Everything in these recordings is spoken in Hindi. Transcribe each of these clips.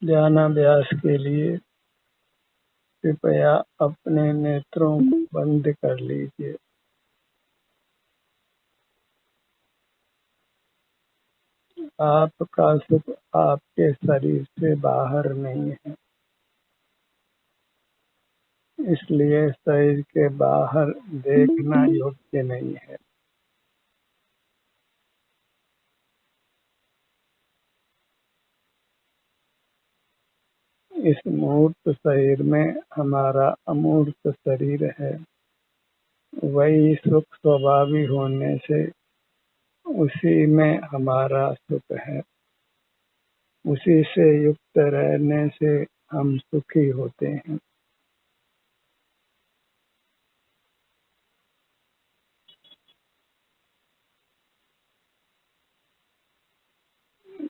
ध्यानाभ्यास के लिए कृपया अपने नेत्रों को बंद कर लीजिए। आपका सुख आपके शरीर से बाहर नहीं है, इसलिए शरीर के बाहर देखना योग्य नहीं है। इस मूर्त शरीर में हमारा अमूर्त शरीर है। वही सुख स्वभावी होने से उसी में हमारा सुख है। उसी से युक्त रहने से हम सुखी होते हैं।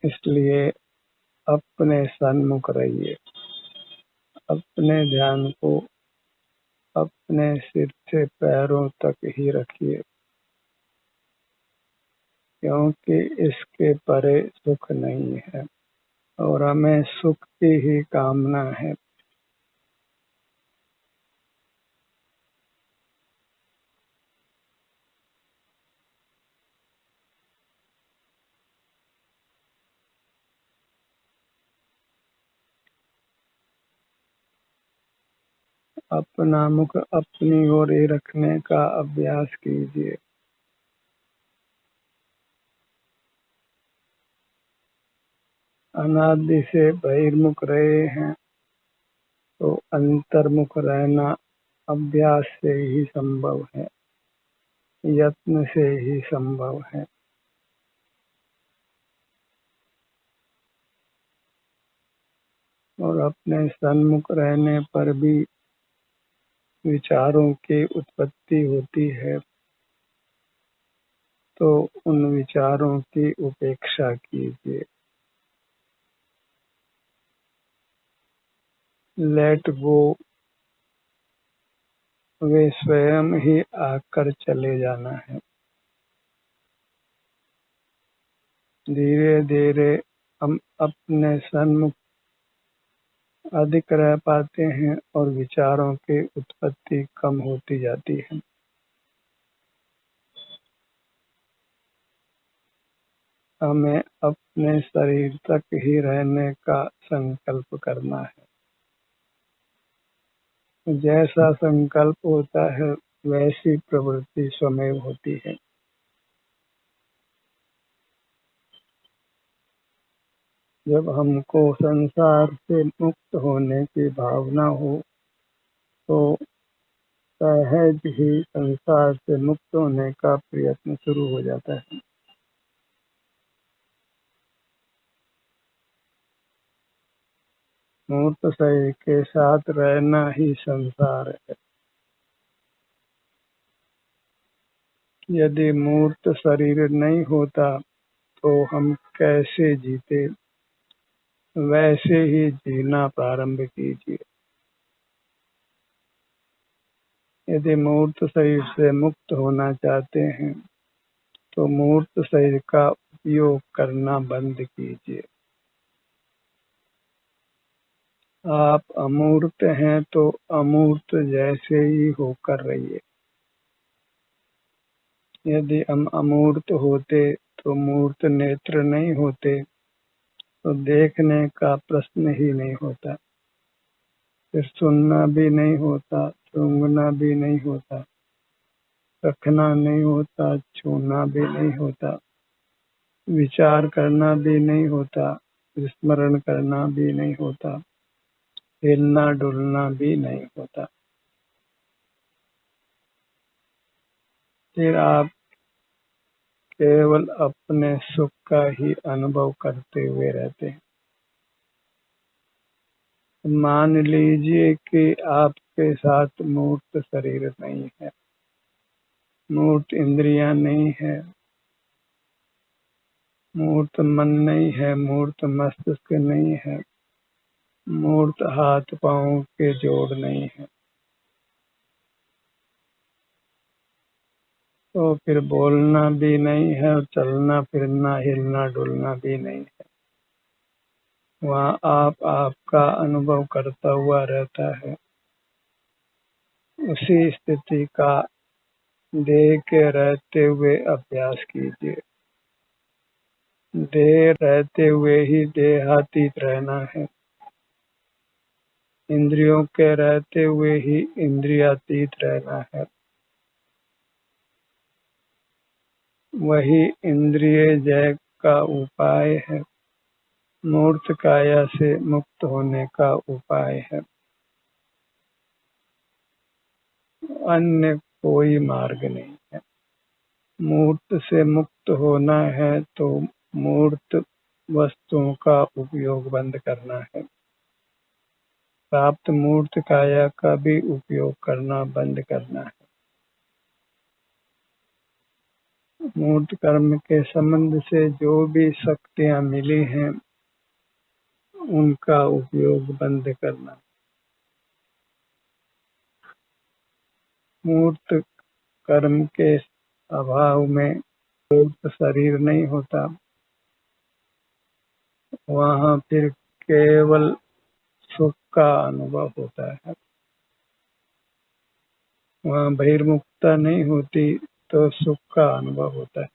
इसलिए अपने सन्मुख रहिए। अपने ध्यान को अपने सिर से पैरों तक ही रखिए, क्योंकि इसके परे सुख नहीं है और हमें सुख की ही कामना है। अपना मुख अपनी ओर ही रखने का अभ्यास कीजिए। अनादि से बहिर्मुख रहे हैं तो अंतर्मुख रहना अभ्यास से ही संभव है, यत्न से ही संभव है। और अपने सन्मुख रहने पर भी विचारों की उत्पत्ति होती है, तो उन विचारों की उपेक्षा कीजिए। लेट गो, वे स्वयं ही आकर चले जाना है। धीरे धीरे हम अपने सन्मुख अधिक रह पाते हैं और विचारों की उत्पत्ति कम होती जाती है। हमें अपने शरीर तक ही रहने का संकल्प करना है। जैसा संकल्प होता है वैसी प्रवृत्ति स्वमेव होती है। जब हमको संसार से मुक्त होने की भावना हो तो सहज ही संसार से मुक्त होने का प्रयत्न शुरू हो जाता है। मूर्त शरीर के साथ रहना ही संसार है। यदि मूर्त शरीर नहीं होता तो हम कैसे जीते, वैसे ही जीना प्रारंभ कीजिए। यदि मूर्त शरीर से मुक्त होना चाहते हैं तो मूर्त शरीर का उपयोग करना बंद कीजिए। आप अमूर्त हैं तो अमूर्त जैसे ही होकर रहिए। यदि हम अमूर्त होते तो मूर्त नेत्र नहीं होते तो देखने का प्रश्न ही नहीं होता, फिर सुनना भी नहीं होता, सूंघना भी नहीं होता, रखना नहीं होता, छूना भी नहीं होता, विचार करना भी नहीं होता, स्मरण करना भी नहीं होता, हिलना डुलना भी नहीं होता। फिर आप केवल अपने सुख का ही अनुभव करते हुए रहते हैं। मान लीजिए कि आपके साथ मूर्त शरीर नहीं है, मूर्त इंद्रियां नहीं है, मूर्त मन नहीं है, मूर्त मस्तिष्क नहीं है, मूर्त हाथ पांव के जोड़ नहीं है, तो फिर बोलना भी नहीं है और चलना फिरना हिलना डुलना भी नहीं है। वहाँ आप आपका अनुभव करता हुआ रहता है। उसी स्थिति का देह के रहते हुए अभ्यास कीजिए। देह रहते हुए ही देहातीत रहना है, इंद्रियों के रहते हुए ही इंद्रियातीत रहना है। वही इंद्रिय जय का उपाय है, मूर्त काया से मुक्त होने का उपाय है। अन्य कोई मार्ग नहीं है। मूर्त से मुक्त होना है तो मूर्त वस्तुओं का उपयोग बंद करना है। प्राप्त मूर्त काया का भी उपयोग करना बंद करना है। मूर्त कर्म के संबंध से जो भी शक्तियां मिली हैं उनका उपयोग बंद करना। मूर्त कर्म के अभाव में मूर्त शरीर नहीं होता, वहाँ फिर केवल सुख का अनुभव होता है। वहाँ बहिर्मुखता नहीं होती तो सुख का अनुभव होता है।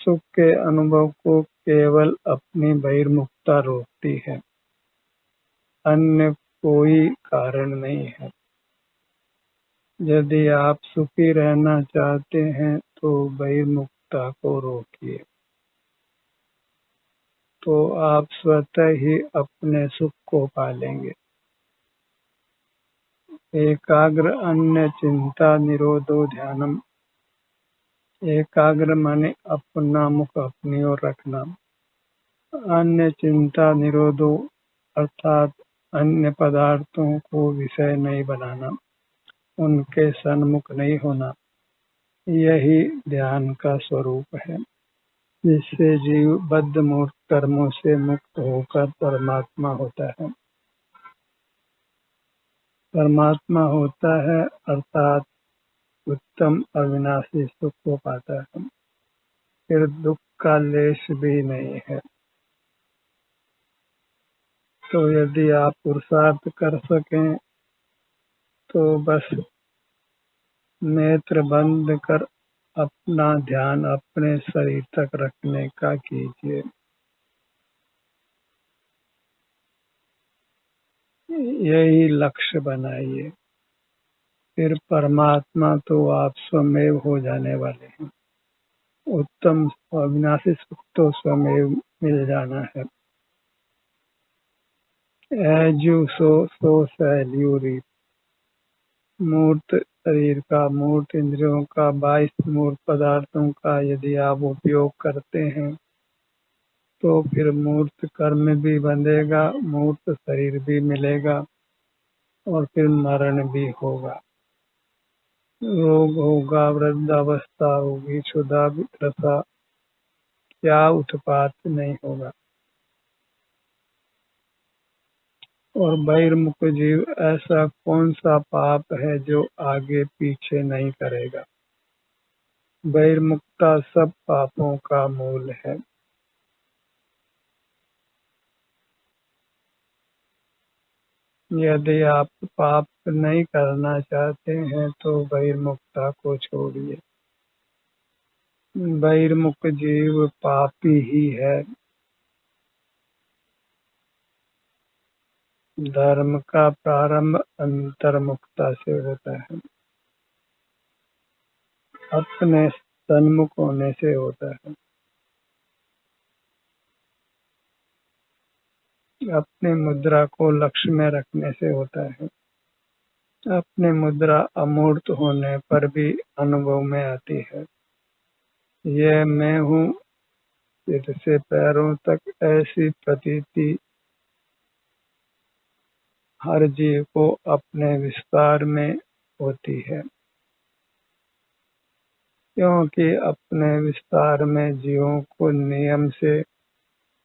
सुख के अनुभव को केवल अपनी बहिर्मुखता रोकती है, अन्य कोई कारण नहीं है। यदि आप सुखी रहना चाहते हैं तो बहिर्मुखता को रोकिए, तो आप स्वतः ही अपने सुख को पालेंगे। एकाग्र अन्य चिंता निरोधो ध्यानम। एकाग्र माने अपना मुख अपनी ओर रखना। अन्य चिंता निरोधो अर्थात अन्य पदार्थों को विषय नहीं बनाना, उनके सन्मुख नहीं होना। यही ध्यान का स्वरूप है, जिससे जीव बद्ध मूर्ख कर्मों से मुक्त होकर परमात्मा होता है। परमात्मा होता है अर्थात उत्तम अविनाशी सुख को पाता है, फिर दुख का लेश भी नहीं है। तो यदि आप पुरुषार्थ कर सकें तो बस नेत्र बंद कर अपना ध्यान अपने शरीर तक रखने का कीजिए। यही लक्ष्य बनाइए, फिर परमात्मा तो आप स्वमेव हो जाने वाले हैं। उत्तम अविनाशी सुख तो स्वमेव मिल जाना है। As you sow shall you reap. मूर्त शरीर का, मूर्त इंद्रियों का, 22 मूर्त पदार्थों का यदि आप उपयोग करते हैं तो फिर मूर्त कर्म भी बंधेगा, मूर्त शरीर भी मिलेगा और फिर मरण भी होगा। रोग होगा, वृद्धावस्था होगी, क्षुधा वित्रता, क्या उत्पात नहीं होगा। और बहिर्मुख जीव ऐसा कौन सा पाप है जो आगे पीछे नहीं करेगा। बहिर्मुखता सब पापों का मूल है। यदि आप पाप नहीं करना चाहते हैं तो बहिर्मुखता को छोड़िए। बहिर्मुख जीव पापी ही है। धर्म का प्रारंभ अंतर्मुखता से होता है, अपने सन्मुख होने से होता है। अपने मुद्रा को लक्ष्य में रखने से होता है। अपने मुद्रा अमूर्त होने पर भी अनुभव में आती है। यह मैं हूँ, सिर से पैरों तक ऐसी प्रतीति हर जीव को अपने विस्तार में होती है, क्योंकि अपने विस्तार में जीवों को नियम से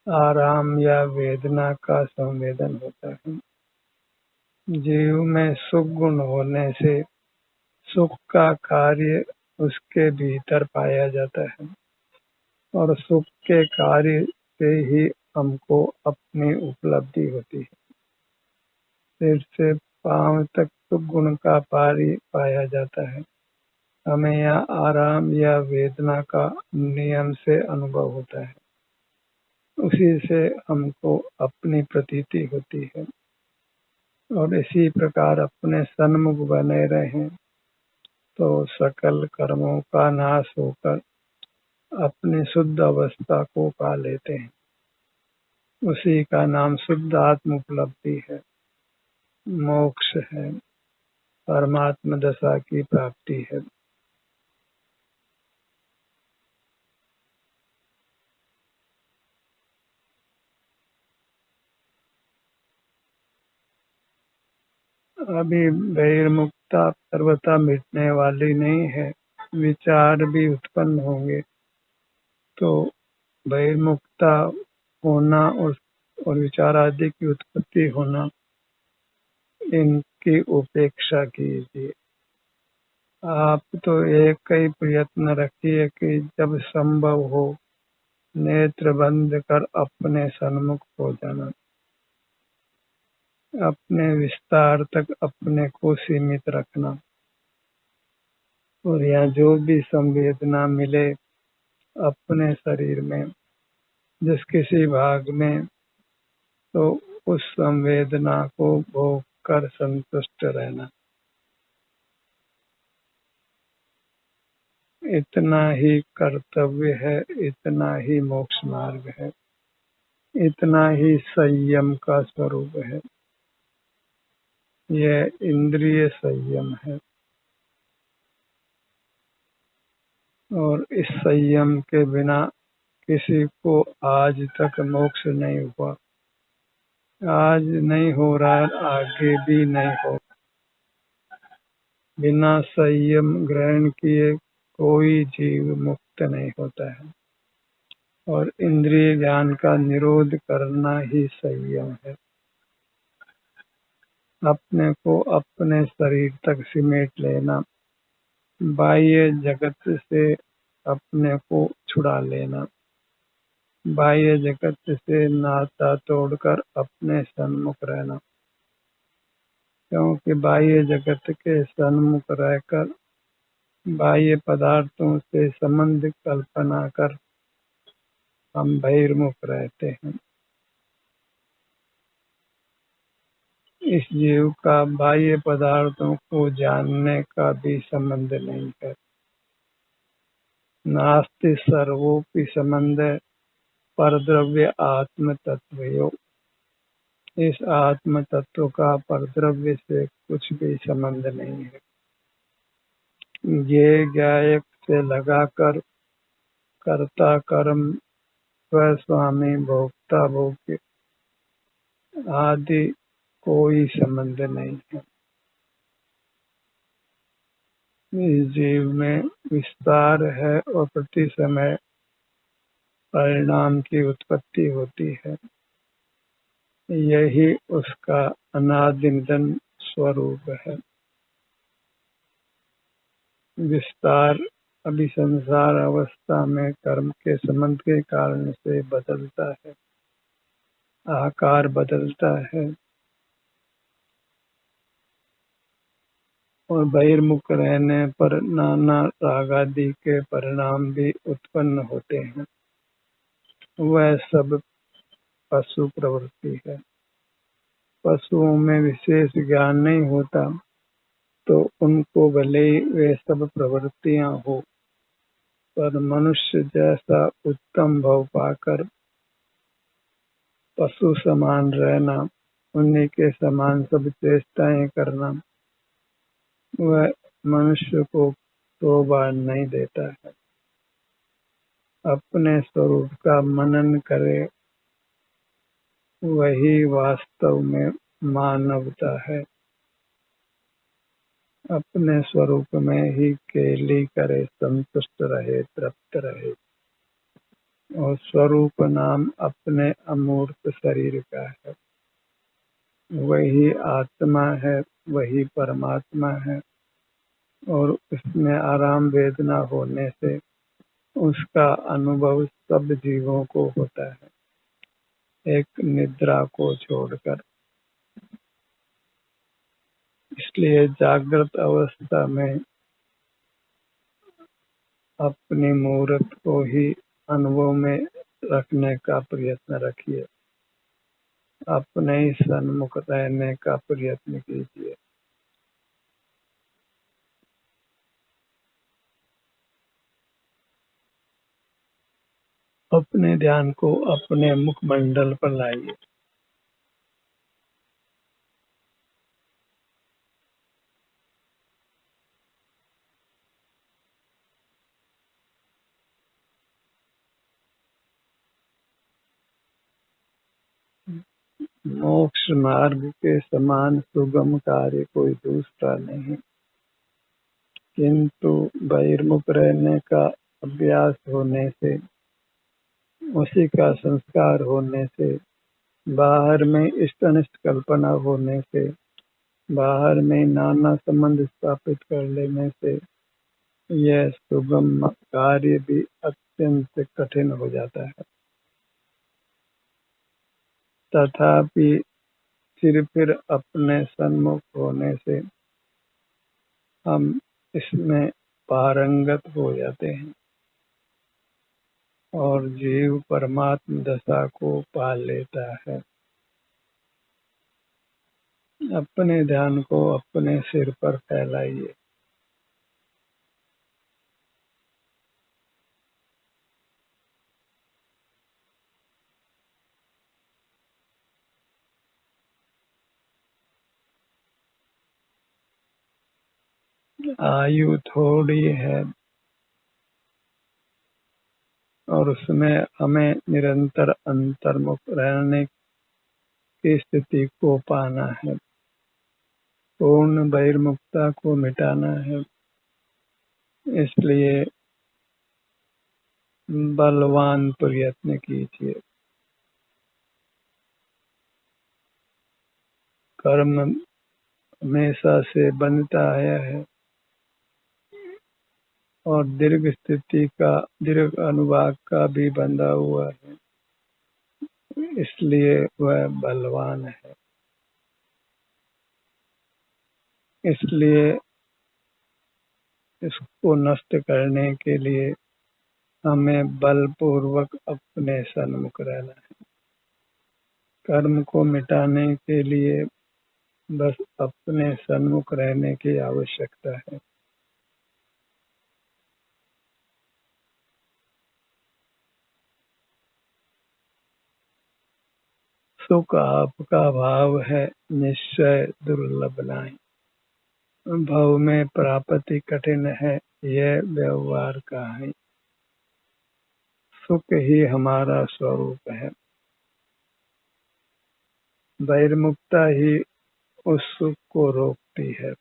आराम या वेदना का संवेदन होता है। जीव में सुख गुण होने से सुख का कार्य उसके भीतर पाया जाता है और सुख के कार्य से ही हमको अपनी उपलब्धि होती है। सिर से पांव तक सुख गुण का पाया जाता है। हमें यहाँ आराम या वेदना का नियम से अनुभव होता है, उसी से हमको अपनी प्रतीति होती है। और इसी प्रकार अपने सन्मुख बने रहें तो सकल कर्मों का नाश होकर अपनी शुद्ध अवस्था को पा लेते हैं। उसी का नाम शुद्ध आत्म उपलब्धि है, मोक्ष है, परमात्मा दशा की प्राप्ति है। अभी बहिर्मुखता सर्वथा मिटने वाली नहीं है, विचार भी उत्पन्न होंगे, तो बहिर्मुखता होना और विचार आदि की उत्पत्ति होना, इनकी उपेक्षा कीजिए। आप तो एक ही प्रयत्न रखिए कि जब संभव हो नेत्र बंद कर अपने सन्मुख हो जाना, अपने विस्तार तक अपने को सीमित रखना, और यहाँ जो भी संवेदना मिले अपने शरीर में जिस किसी भाग में, तो उस संवेदना को भोग कर संतुष्ट रहना। इतना ही कर्तव्य है, इतना ही मोक्ष मार्ग है, इतना ही संयम का स्वरूप है। यह इंद्रिय संयम है, और इस संयम के बिना किसी को आज तक मोक्ष नहीं हुआ, आज नहीं हो रहा, आगे भी नहीं हो। बिना संयम ग्रहण किए कोई जीव मुक्त नहीं होता है, और इंद्रिय ज्ञान का निरोध करना ही संयम है। अपने को अपने शरीर तक सिमेट लेना, बाह्य जगत से अपने को छुड़ा लेना, बाह्य जगत से नाता तोड़कर अपने सन्मुख रहना, क्योंकि बाह्य जगत के सन्मुख रहकर बाह्य पदार्थों से संबंध कल्पना कर हम बहिर्मुख रहते हैं। इस जीव का बाह्य पदार्थों को जानने का भी संबंध नहीं है। नास्ति सर्वोपि संबंध परद्रव्य आत्म तत्वयोः। इस आत्म तत्व का परद्रव्य से कुछ भी संबंध नहीं है। ये गायक से लगाकर कर्ता कर्म स्वस्वामी भोक्ता भोग्य आदि कोई संबंध नहीं है। इस जीव में विस्तार है और प्रति समय परिणाम की उत्पत्ति होती है, यही उसका अनादिनिधन स्वरूप है। विस्तार अभी संसार अवस्था में कर्म के संबंध के कारण से बदलता है, आकार बदलता है, और बहिर्मुख रहने पर नाना राग आदि के परिणाम भी उत्पन्न होते हैं। वह सब पशु प्रवृत्ति है। पशुओं में विशेष ज्ञान नहीं होता, तो उनको भले ही वे सब प्रवृत्तियां हो, पर मनुष्य जैसा उत्तम भाव पाकर पशु समान रहना, उन्हीं के समान सब चेष्टाएं करना, वह मनुष्य को शोभा नहीं देता है। अपने स्वरूप का मनन करे, वही वास्तव में मानवता है। अपने स्वरूप में ही केली करे, संतुष्ट रहे, तृप्त रहे। और स्वरूप नाम अपने अमूर्त शरीर का है। वही आत्मा है, वही परमात्मा है, और उसमें आराम वेदना होने से उसका अनुभव सब जीवों को होता है। एक निद्रा को छोड़कर। इसलिए जागृत अवस्था में अपनी मूर्त को ही अनुभव में रखने का प्रयत्न रखिए, अपने ही सन्मुख रहने का प्रयत्न कीजिए। अपने ध्यान को अपने मुखमंडल पर लाइए। मोक्ष मार्ग के समान सुगम कार्य कोई दूसरा नहीं, किंतु बहिर्मुख रहने का अभ्यास होने से, उसी का संस्कार होने से, बाहर में इष्ट अनिष्ट कल्पना होने से, बाहर में नाना संबंध स्थापित कर लेने से यह सुगम कार्य भी अत्यंत कठिन हो जाता है। तथापि फिर अपने सन्मुख होने से हम इसमें पारंगत हो जाते हैं और जीव परमात्म दशा को पा लेता है। अपने ध्यान को अपने सिर पर फैलाइए। आयु थोड़ी है और उसमें हमें निरंतर अंतर्मुख रहने की स्थिति को पाना है, पूर्ण बहिर्मुखता को मिटाना है। इसलिए बलवान प्रयत्न कीजिए। कर्म हमेशा से बनता आया है और दीर्घ अनुभाग का भी बंधा हुआ है, इसलिए वह बलवान है। इसलिए इसको नष्ट करने के लिए हमें बलपूर्वक अपने सन्मुख रहना है। कर्म को मिटाने के लिए बस अपने सन्मुख रहने की आवश्यकता है। सुख आपका भाव है, निश्चय दुर्लभ नहीं। भाव में प्राप्ति कठिन है, यह व्यवहार का है। सुख ही हमारा स्वरूप है। बहिर्मुखता ही उस सुख को रोकती है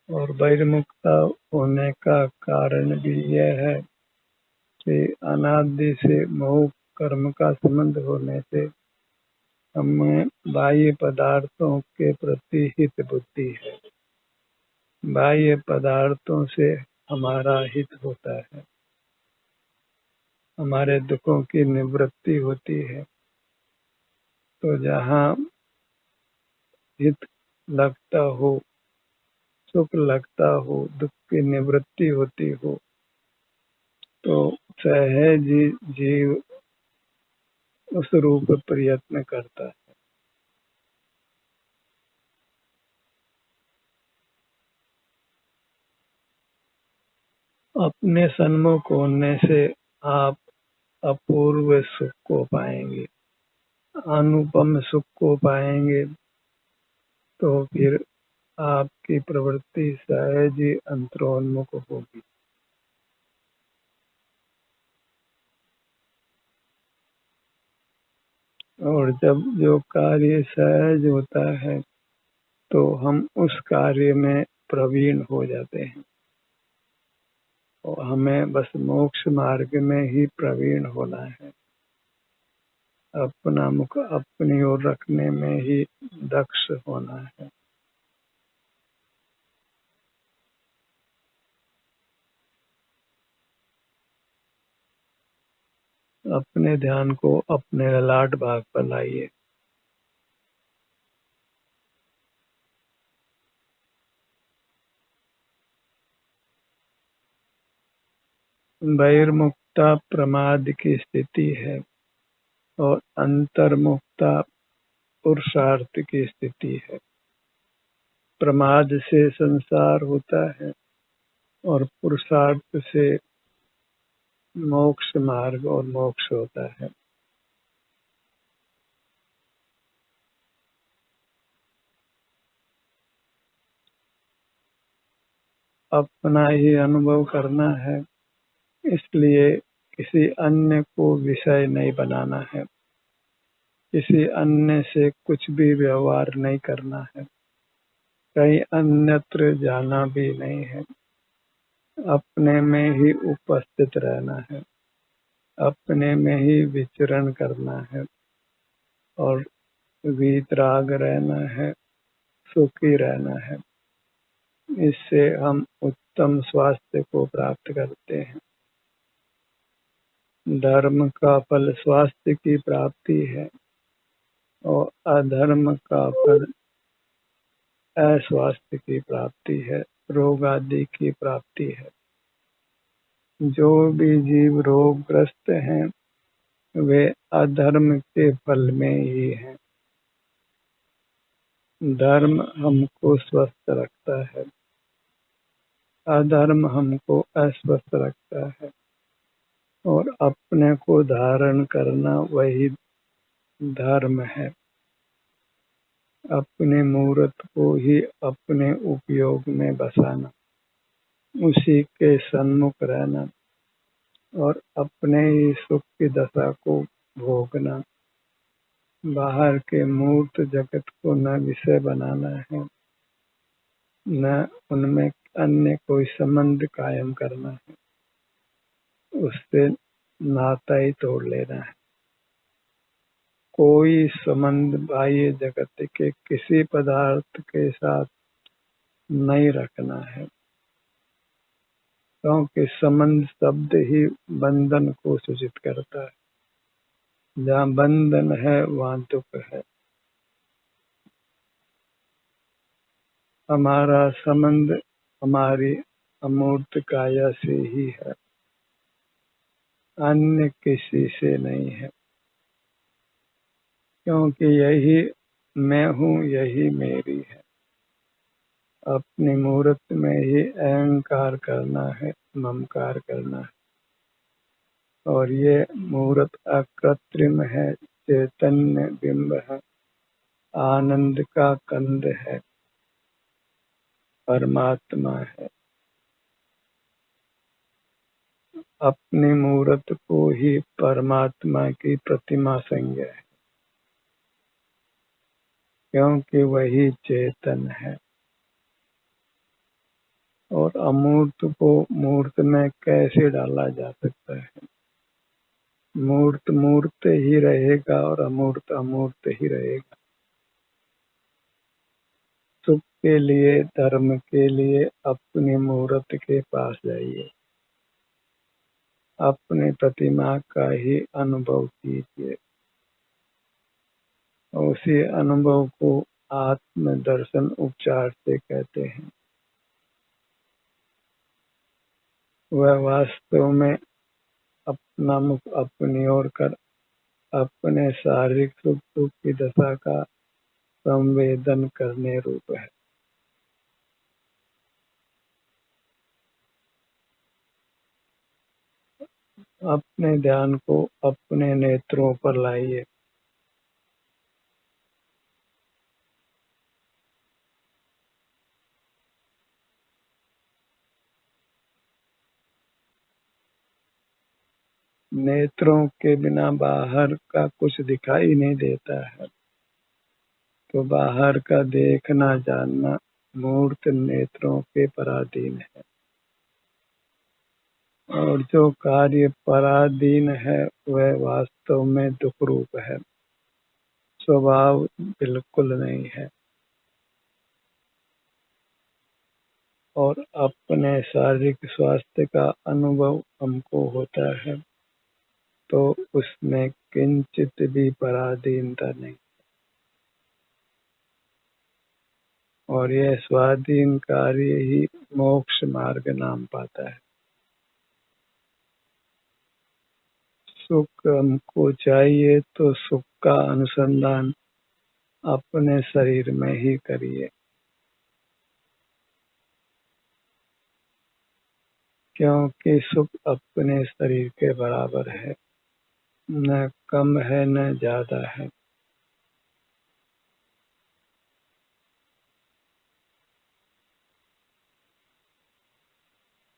और बहिर्मुखता होने का कारण भी यह है कि अनादि से मोह कर्म का संबंध होने से हमें बाह्य पदार्थों के प्रति हित बुद्धि है। बाह्य पदार्थों से हमारा हित होता है, हमारे दुखों की निवृत्ति होती है। तो जहाँ हित लगता हो, सुख लगता हो, दुख की निवृत्ति होती हो, तो सहज जीव उस रूप प्रयत्न करता है। अपने सन्मुख होने से आप अपूर्व सुख को पाएंगे, अनुपम सुख को पाएंगे। तो फिर आपकी प्रवृत्ति सहज ही अंतरोन्मुख होगी। और जब जो कार्य सहज होता है तो हम उस कार्य में प्रवीण हो जाते हैं और हमें बस मोक्ष मार्ग में ही प्रवीण होना है। अपना मुख अपनी ओर रखने में ही दक्ष होना है। अपने ध्यान को अपने ललाट भाग पर लाइए। बहिर्मुखता प्रमाद की स्थिति है और अंतर्मुखता पुरुषार्थ की स्थिति है। प्रमाद से संसार होता है और पुरुषार्थ से मोक्ष मार्ग और मोक्ष होता है। अपना ही अनुभव करना है, इसलिए किसी अन्य को विषय नहीं बनाना है, किसी अन्य से कुछ भी व्यवहार नहीं करना है, कहीं अन्यत्र जाना भी नहीं है। अपने में ही उपस्थित रहना है, अपने में ही विचरण करना है और वीतराग रहना है, सुखी रहना है। इससे हम उत्तम स्वास्थ्य को प्राप्त करते हैं। धर्म का फल स्वास्थ्य की प्राप्ति है और अधर्म का फल अस्वास्थ्य की प्राप्ति है, रोग आदि की प्राप्ति है। जो भी जीव रोगग्रस्त हैं वे अधर्म के फल में ही हैं। धर्म हमको स्वस्थ रखता है, अधर्म हमको अस्वस्थ रखता है और अपने को धारण करना वही धर्म है। अपने मूर्त को ही अपने उपयोग में बसाना, उसी के सन्मुख रहना और अपने ही सुख की दशा को भोगना। बाहर के मूर्त जगत को न विषय बनाना है, न उनमें अन्य कोई संबंध कायम करना है, उससे नाता ही तोड़ लेना है। कोई संबंध बाह्य जगत के किसी पदार्थ के साथ नहीं रखना है, क्योंकि संबंध शब्द ही बंधन को सूचित करता है। जहाँ बंधन है वहाँ दुख है। हमारा संबंध हमारी अमूर्त काया से ही है, अन्य किसी से नहीं है, क्योंकि यही मैं हूँ, यही मेरी है। अपनी मूर्त में ही अहंकार करना है, ममकार करना है और ये मूर्त अकृत्रिम है, चैतन्य बिंब है, आनंद का कंद है, परमात्मा है। अपनी मूर्त को ही परमात्मा की प्रतिमा संज्ञा है, क्योंकि वही चेतन है। और अमूर्त को मूर्त में कैसे डाला जा सकता है? मूर्त मूर्त ही रहेगा और अमूर्त अमूर्त ही रहेगा। सुख के लिए, धर्म के लिए अपनी मूर्त के पास जाइए, अपने प्रतिमा का ही अनुभव कीजिए। उसी अनुभव को आत्म दर्शन उपचार से कहते हैं। वह वास्तव में अपना मुख अपनी ओर कर अपने शारीरिक सुख दुख की दशा का संवेदन करने रूप है। अपने ध्यान को अपने नेत्रों पर लाइए। नेत्रों के बिना बाहर का कुछ दिखाई नहीं देता है, तो बाहर का देखना जानना मूर्त नेत्रों के पराधीन है और जो कार्य पराधीन है वह वास्तव में दुख रूप है, स्वभाव बिल्कुल नहीं है। और अपने शारीरिक स्वास्थ्य का अनुभव हमको होता है तो उसमें किंचित भी पराधीनता नहीं, और यह स्वाधीन कार्य ही मोक्ष मार्ग नाम पाता है। सुख हमको चाहिए तो सुख का अनुसंधान अपने शरीर में ही करिए, क्योंकि सुख अपने शरीर के बराबर है, न कम है न ज्यादा है।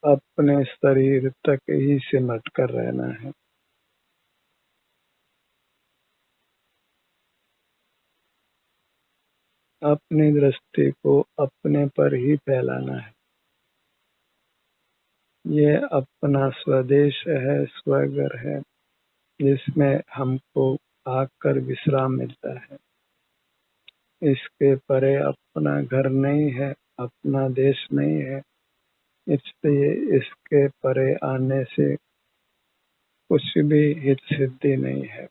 अपने शरीर तक ही सिमट कर रहना है। अपनी दृष्टि को अपने पर ही फैलाना है। ये अपना स्वदेश है, स्वघर है, जिसमें हमको आकर विश्राम मिलता है। इसके परे अपना घर नहीं है, अपना देश नहीं है, इसलिए इसके परे आने से कुछ भी हित सिद्धि नहीं है।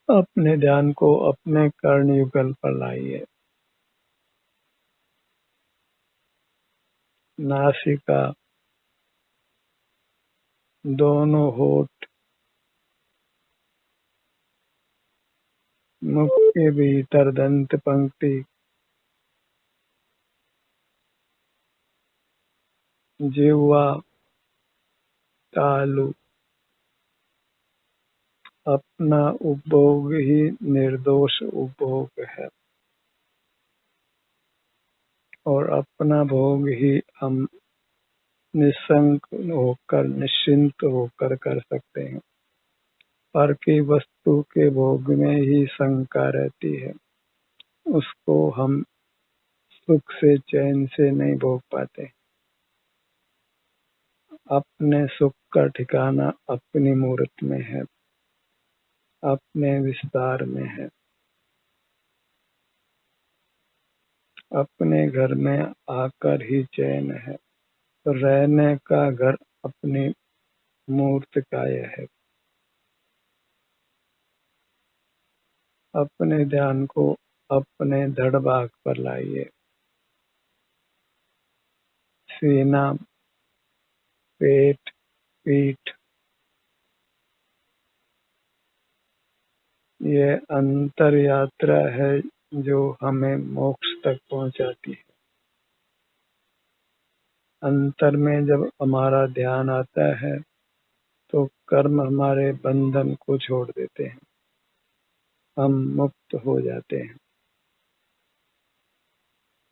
अपने ध्यान को अपने कर्णयुगल पर लाइए। नासिका, दोनों होठ, मुख के भीतर दंत पंक्ति, जिह्वा, तालु, अपना उपभोग ही निर्दोष उपभोग है, और अपना भोग ही हम निशंक होकर, निश्चिंत होकर कर सकते हैं। पर की वस्तु के भोग में ही शंका रहती है, उसको हम सुख से चैन से नहीं भोग पाते। अपने सुख का ठिकाना अपनी मूर्त में है, अपने विस्तार में है। अपने घर में आकर ही चैन है, तो रहने का घर अपनी मूर्त काय है। अपने ध्यान को अपने धड़ भाग पर लाइए। सीना, पेट, पीठ, ये अंतर यात्रा है जो हमें मोक्ष तक पहुंचाती है। अंतर में जब हमारा ध्यान आता है तो कर्म हमारे बंधन को छोड़ देते हैं, हम मुक्त हो जाते हैं।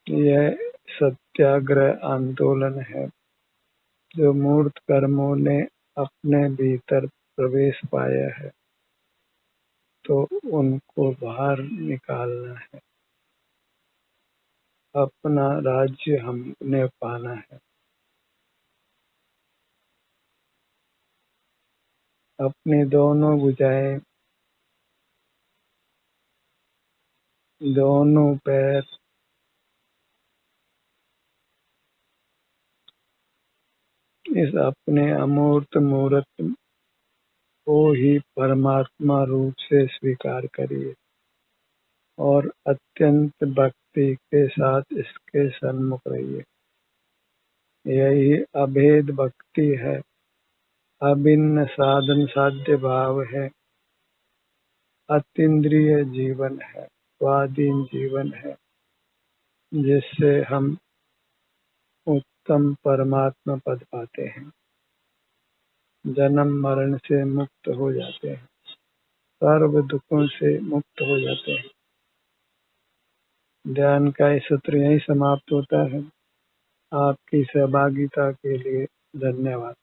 यह सत्याग्रह आंदोलन है, जो मूर्त कर्मों ने अपने भीतर प्रवेश पाया है तो उनको बाहर निकालना है। अपना राज्य हमने पाना है। अपनी दोनों भुजाएं, दोनों पैर, इस अपने अमूर्त मूर्त को ही परमात्मा रूप से स्वीकार करिए और अत्यंत भक्ति के साथ इसके सन्मुख रहिए। यही अभेद भक्ति है, अभिन्न साधन साध्य भाव है, अतीन्द्रिय जीवन है, स्वाधीन जीवन है, जिससे हम उत्तम परमात्मा पद पाते हैं, जन्म मरण से मुक्त हो जाते हैं, सर्व दुखों से मुक्त हो जाते हैं। ध्यान का ये सत्र यही समाप्त होता है। आपकी सहभागिता के लिए धन्यवाद।